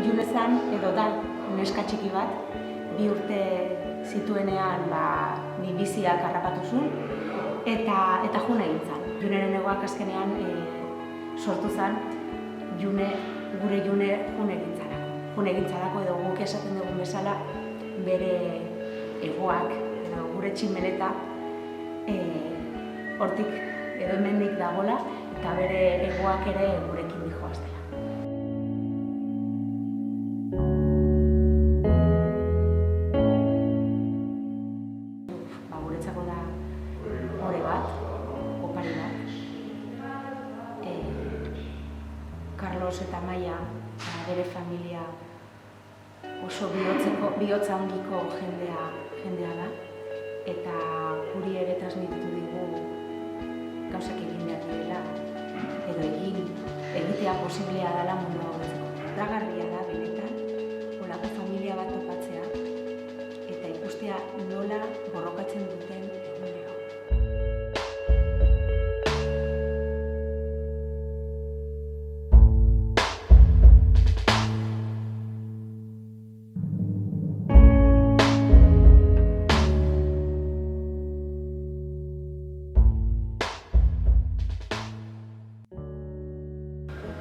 Junezan edo da neska txiki bat, 2 urte zituenean minbiziak harrapatu zuen eta june egin zen. Juneren egoak azkenean sortu zen gure june june egin zarako edo guk esaten dugun bezala bere egoak edo gure tximeleta hortik edo hemendik dagola eta bere egoak ere gurekin dijoaztela. Guretzako da ore bat, opari bat. Carlos eta Maia, bere familia oso bihotza hondiko jendea da eta guri ere transmititu digu gauzak egin behar direla edo egitea posiblea dela mundu hobetzeko. Tragarria da benetan holako familia bat topatzea eta ikustea nola borrokatzen duten egunero.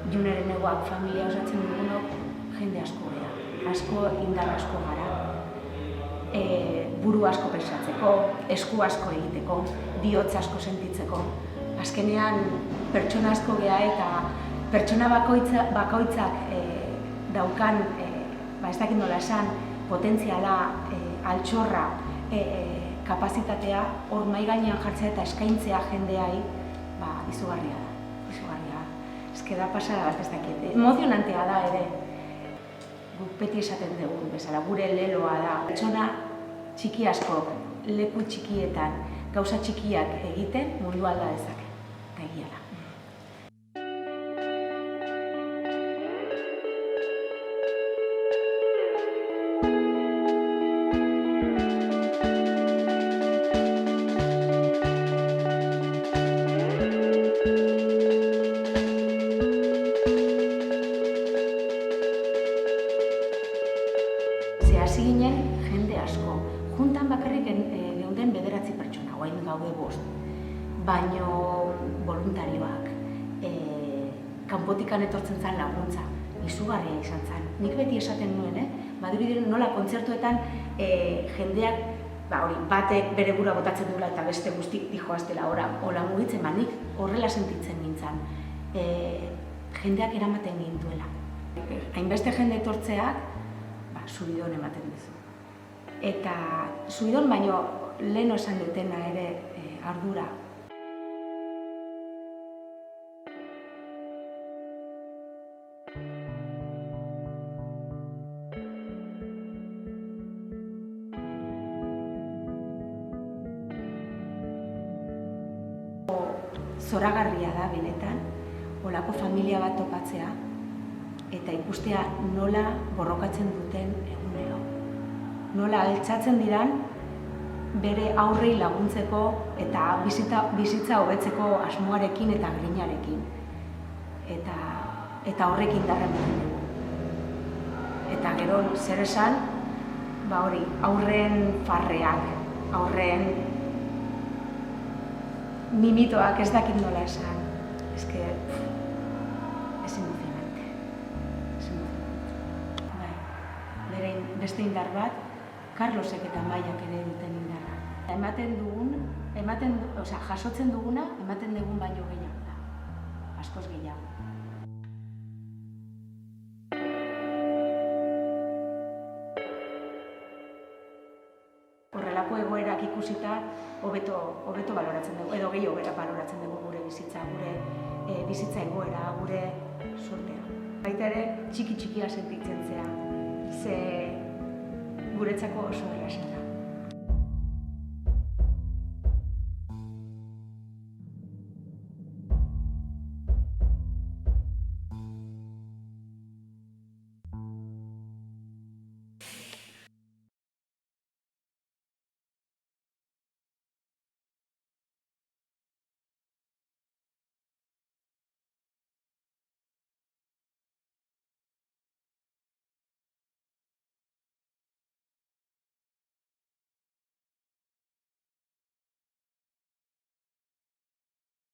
Juneren egoak familia osatzen dugunok jende asko gara, asko indar asko gara. Buru asko pensatzeko, esku asko egiteko, bihotz asko sentitzeko. Azkenean pertsona asko gea eta pertsona bakoitzak daukan, ez dakit nola esan, potentziala, altxorra, kapazitatea hor mahai gainean jartzea eta eskaintzea jendeai izugarria da. Eske da pasada bat ez dakit. Emozionantea da ere. Guk beti esaten dugun bezala, gure leloa da. Pertsona txiki askok, leku txikietan, gauza txikiak egiten mundu alda dezake. Eta egia da. Hasi ginen jende asko. Juntan bakarrik geunden 9 pertsona, orain gaude 5. Baino voluntarioak, kanpotikan etortzen zen laguntza, izugarria izan zen. Nik beti esaten nuen, Madriden nola kontzertuetan jendeak, batek bere gura botatzen duela eta beste guztik dijoaztela hola mugitzen, nik horrela sentitzen nintzen. Jendeak eramaten gintuela. Hainbeste jende etortzeak, subidon ematen duzu. Eta subidon baino lehen esan dutena ere ardura. Zoragarria da benetan, holako familia bat topatzea, eta ikustea nola borrokatzen duten egunero. Nola altxatzen diran bere aurrei laguntzeko eta bizitza hobetzeko asmoarekin eta grinarekin. Eta horrekin indarra ematen dugu. Eta gero zer esan, aurren farreak, aurren mimitoak ez dakit nola esan. Eske, ez emozionante. Beste indar bat, Carlosek eta Maiak ere duten indarra. Jasotzen duguna, ematen dugun baino gehiago da. Askoz gehiago. Horrelako egoerak ikusita hobeto baloratzen dugu, edo gehiago baloratzen dugu gure bizitza, gure bizitza egoera, gure sortea. Baita ere, txiki-txikia sentitzen zea. Ze guretzako oso erraza da.